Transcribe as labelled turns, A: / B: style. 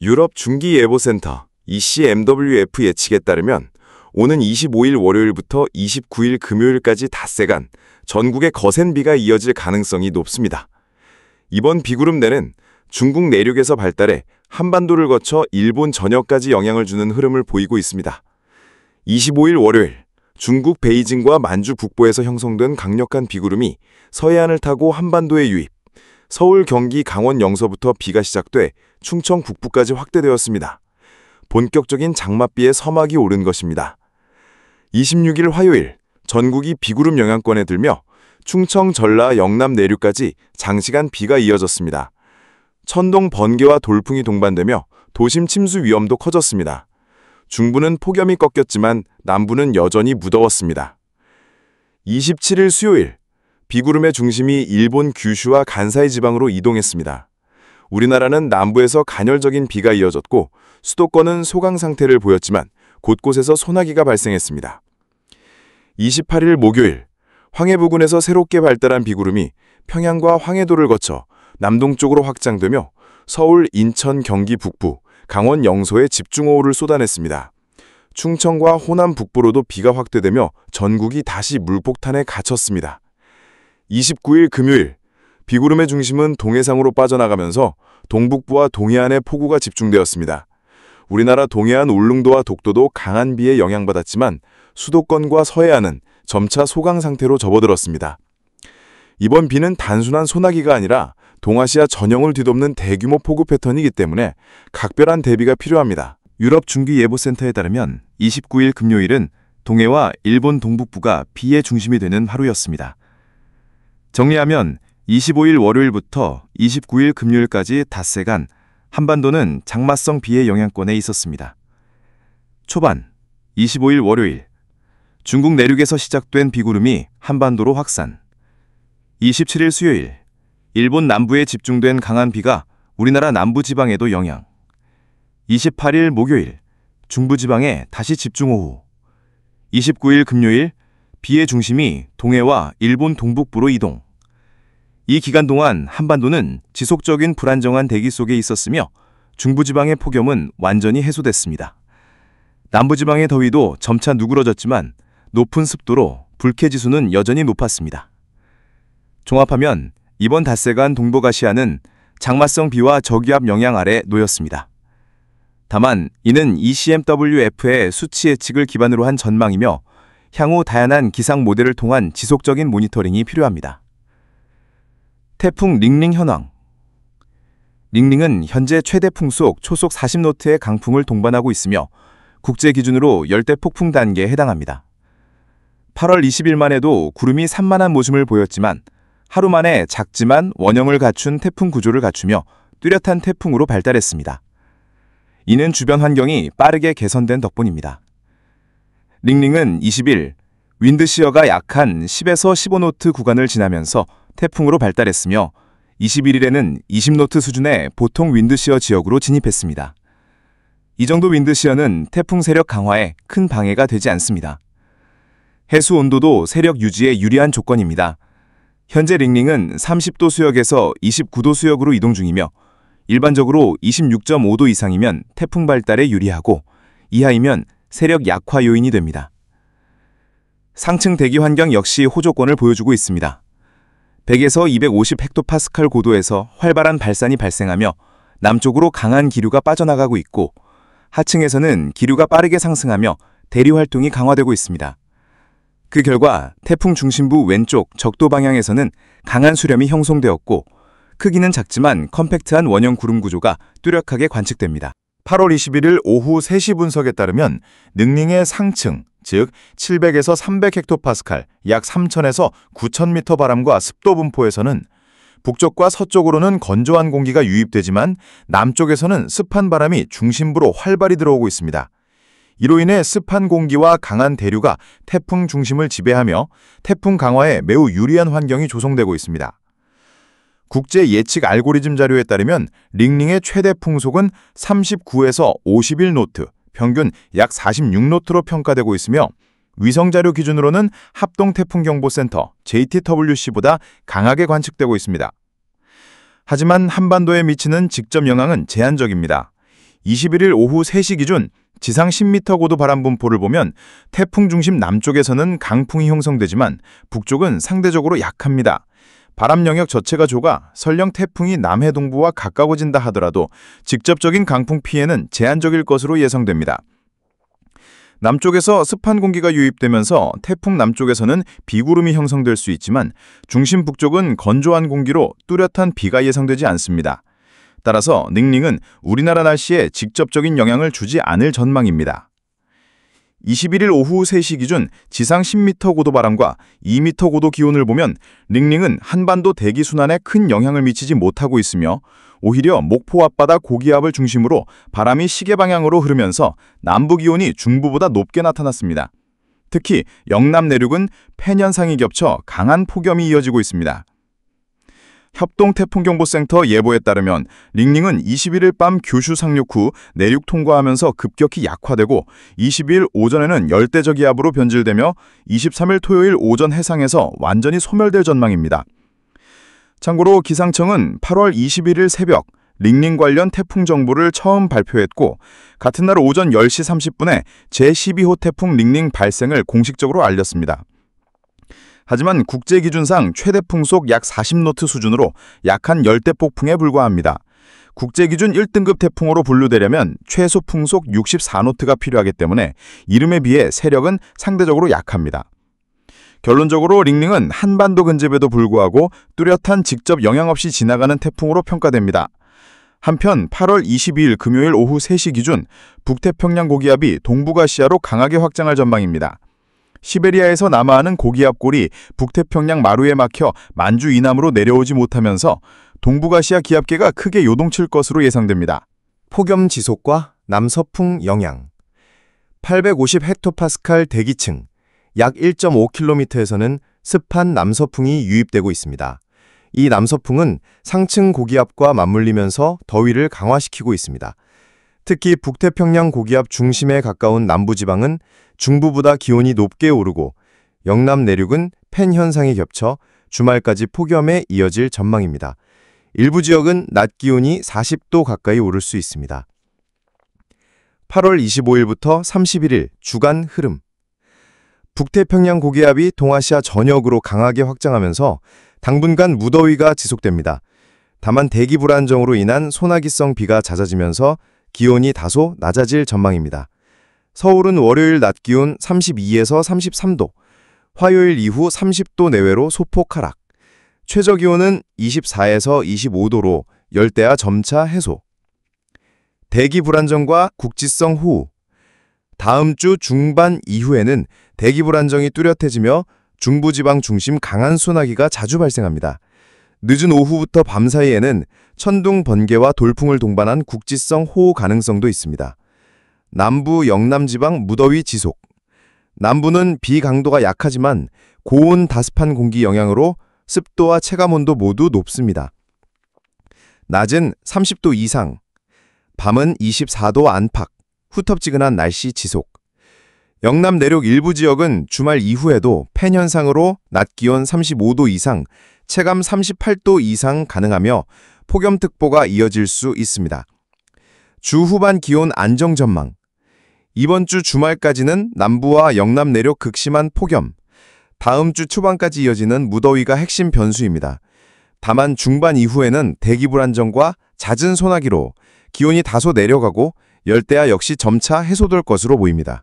A: 유럽 중기예보센터 ECMWF 예측에 따르면 오는 25일 월요일부터 29일 금요일까지 닷새간 전국에 거센 비가 이어질 가능성이 높습니다. 이번 비구름대는 중국 내륙에서 발달해 한반도를 거쳐 일본 전역까지 영향을 주는 흐름을 보이고 있습니다. 25일 월요일, 중국 베이징과 만주 북부에서 형성된 강력한 비구름이 서해안을 타고 한반도에 유입, 서울, 경기, 강원, 영서부터 비가 시작돼 충청 북부까지 확대되었습니다. 본격적인 장맛비의 서막이 오른 것입니다. 26일 화요일, 전국이 비구름 영향권에 들며 충청, 전라, 영남 내륙까지 장시간 비가 이어졌습니다. 천둥, 번개와 돌풍이 동반되며 도심 침수 위험도 커졌습니다. 중부는 폭염이 꺾였지만 남부는 여전히 무더웠습니다. 27일 수요일, 비구름의 중심이 일본 규슈와 간사이 지방으로 이동했습니다. 우리나라는 남부에서 간헐적인 비가 이어졌고 수도권은 소강 상태를 보였지만 곳곳에서 소나기가 발생했습니다. 28일 목요일, 황해 부근에서 새롭게 발달한 비구름이 평양과 황해도를 거쳐 남동쪽으로 확장되며 서울, 인천, 경기 북부, 강원 영서에 집중호우를 쏟아냈습니다. 충청과 호남 북부로도 비가 확대되며 전국이 다시 물폭탄에 갇혔습니다. 29일 금요일, 비구름의 중심은 동해상으로 빠져나가면서 동북부와 동해안에 폭우가 집중되었습니다. 우리나라 동해안 울릉도와 독도도 강한 비에 영향받았지만 수도권과 서해안은 점차 소강 상태로 접어들었습니다. 이번 비는 단순한 소나기가 아니라 동아시아 전역을 뒤덮는 대규모 폭우 패턴이기 때문에 각별한 대비가 필요합니다.
B: 유럽 중기예보센터에 따르면 29일 금요일은 동해와 일본 동북부가 비의 중심이 되는 하루였습니다. 정리하면 25일 월요일부터 29일 금요일까지 닷새간 한반도는 장마성 비의 영향권에 있었습니다. 초반 25일 월요일, 중국 내륙에서 시작된 비구름이 한반도로 확산. 27일 수요일, 일본 남부에 집중된 강한 비가 우리나라 남부지방에도 영향. 28일 목요일, 중부지방에 다시 집중호우. 29일 금요일, 비의 중심이 동해와 일본 동북부로 이동. 이 기간 동안 한반도는 지속적인 불안정한 대기 속에 있었으며 중부지방의 폭염은 완전히 해소됐습니다. 남부지방의 더위도 점차 누그러졌지만 높은 습도로 불쾌지수는 여전히 높았습니다. 종합하면 이번 닷새간 동북아시아는 장마성 비와 저기압 영향 아래 놓였습니다. 다만 이는 ECMWF의 수치 예측을 기반으로 한 전망이며 향후 다양한 기상 모델을 통한 지속적인 모니터링이 필요합니다. 태풍 링링 현황. 링링은 현재 최대 풍속 초속 40노트의 강풍을 동반하고 있으며 국제 기준으로 열대 폭풍 단계에 해당합니다. 8월 20일만 해도 구름이 산만한 모습을 보였지만 하루 만에 작지만 원형을 갖춘 태풍 구조를 갖추며 뚜렷한 태풍으로 발달했습니다. 이는 주변 환경이 빠르게 개선된 덕분입니다. 링링은 20일 윈드시어가 약한 10에서 15노트 구간을 지나면서 태풍으로 발달했으며 21일에는 20노트 수준의 보통 윈드시어 지역으로 진입했습니다. 이 정도 윈드시어는 태풍 세력 강화에 큰 방해가 되지 않습니다. 해수 온도도 세력 유지에 유리한 조건입니다. 현재 링링은 30도 수역에서 29도 수역으로 이동 중이며 일반적으로 26.5도 이상이면 태풍 발달에 유리하고 이하이면 세력 약화 요인이 됩니다. 상층 대기 환경 역시 호조건을 보여주고 있습니다. 100에서 250 헥토파스칼 고도에서 활발한 발산이 발생하며 남쪽으로 강한 기류가 빠져나가고 있고 하층에서는 기류가 빠르게 상승하며 대리 활동이 강화되고 있습니다. 그 결과 태풍 중심부 왼쪽 적도 방향에서는 강한 수렴이 형성되었고 크기는 작지만 컴팩트한 원형 구름 구조가 뚜렷하게 관측됩니다.
C: 8월 21일 오후 3시 분석에 따르면 능링의 상층, 즉 700에서 300 헥토파스칼, 약 3,000에서 9,000m 바람과 습도 분포에서는 북쪽과 서쪽으로는 건조한 공기가 유입되지만 남쪽에서는 습한 바람이 중심부로 활발히 들어오고 있습니다. 이로 인해 습한 공기와 강한 대류가 태풍 중심을 지배하며 태풍 강화에 매우 유리한 환경이 조성되고 있습니다. 국제 예측 알고리즘 자료에 따르면 링링의 최대 풍속은 39에서 51노트, 평균 약 46노트로 평가되고 있으며 위성자료 기준으로는 합동태풍경보센터 JTWC보다 강하게 관측되고 있습니다. 하지만 한반도에 미치는 직접 영향은 제한적입니다. 21일 오후 3시 기준 지상 10m 고도 바람 분포를 보면 태풍 중심 남쪽에서는 강풍이 형성되지만 북쪽은 상대적으로 약합니다. 바람 영역 자체가 좁아 설령 태풍이 남해 동부와 가까워진다 하더라도 직접적인 강풍 피해는 제한적일 것으로 예상됩니다. 남쪽에서 습한 공기가 유입되면서 태풍 남쪽에서는 비구름이 형성될 수 있지만 중심 북쪽은 건조한 공기로 뚜렷한 비가 예상되지 않습니다. 따라서 닝닝은 우리나라 날씨에 직접적인 영향을 주지 않을 전망입니다. 21일 오후 3시 기준 지상 10m 고도 바람과 2m 고도 기온을 보면 닝닝은 한반도 대기 순환에 큰 영향을 미치지 못하고 있으며 오히려 목포 앞바다 고기압을 중심으로 바람이 시계 방향으로 흐르면서 남부 기온이 중부보다 높게 나타났습니다. 특히 영남 내륙은 팬 현상이 겹쳐 강한 폭염이 이어지고 있습니다. 협동태풍경보센터 예보에 따르면 닝닝은 21일 밤 규슈 상륙 후 내륙 통과하면서 급격히 약화되고 22일 오전에는 열대저기압으로 변질되며 23일 토요일 오전 해상에서 완전히 소멸될 전망입니다. 참고로 기상청은 8월 21일 새벽 닝닝 관련 태풍 정보를 처음 발표했고 같은 날 오전 10시 30분에 제12호 태풍 닝닝 발생을 공식적으로 알렸습니다. 하지만 국제기준상 최대 풍속 약 40노트 수준으로 약한 열대폭풍에 불과합니다. 국제기준 1등급 태풍으로 분류되려면 최소 풍속 64노트가 필요하기 때문에 이름에 비해 세력은 상대적으로 약합니다. 결론적으로 닝닝은 한반도 근접에도 불구하고 뚜렷한 직접 영향 없이 지나가는 태풍으로 평가됩니다. 한편 8월 22일 금요일 오후 3시 기준 북태평양 고기압이 동북아시아로 강하게 확장할 전망입니다. 시베리아에서 남하하는 고기압골이 북태평양 마루에 막혀 만주 이남으로 내려오지 못하면서 동북아시아 기압계가 크게 요동칠 것으로 예상됩니다.
D: 폭염 지속과 남서풍 영향 850헥토파스칼 대기층 약 1.5km에서는 습한 남서풍이 유입되고 있습니다. 이 남서풍은 상층 고기압과 맞물리면서 더위를 강화시키고 있습니다. 특히 북태평양 고기압 중심에 가까운 남부지방은 중부보다 기온이 높게 오르고 영남 내륙은 팬 현상이 겹쳐 주말까지 폭염에 이어질 전망입니다. 일부 지역은 낮 기온이 40도 가까이 오를 수 있습니다. 8월 25일부터 31일 주간 흐름 북태평양 고기압이 동아시아 전역으로 강하게 확장하면서 당분간 무더위가 지속됩니다. 다만 대기 불안정으로 인한 소나기성 비가 잦아지면서 기온이 다소 낮아질 전망입니다. 서울은 월요일 낮 기온 32에서 33도, 화요일 이후 30도 내외로 소폭 하락, 최저 기온은 24에서 25도로 열대야 점차 해소. 대기 불안정과 국지성 호우. 다음 주 중반 이후에는 대기 불안정이 뚜렷해지며 중부지방 중심 강한 소나기가 자주 발생합니다. 늦은 오후부터 밤 사이에는 천둥, 번개와 돌풍을 동반한 국지성 호우 가능성도 있습니다. 남부, 영남지방 무더위 지속. 남부는 비 강도가 약하지만 고온 다습한 공기 영향으로 습도와 체감온도 모두 높습니다. 낮은 30도 이상, 밤은 24도 안팎, 후텁지근한 날씨 지속. 영남 내륙 일부 지역은 주말 이후에도 팬 현상으로 낮 기온 35도 이상, 체감 38도 이상 가능하며 폭염특보가 이어질 수 있습니다. 주 후반 기온 안정 전망. 이번 주 주말까지는 남부와 영남 내륙 극심한 폭염, 다음 주 초반까지 이어지는 무더위가 핵심 변수입니다. 다만 중반 이후에는 대기 불안정과 잦은 소나기로 기온이 다소 내려가고 열대야 역시 점차 해소될 것으로 보입니다.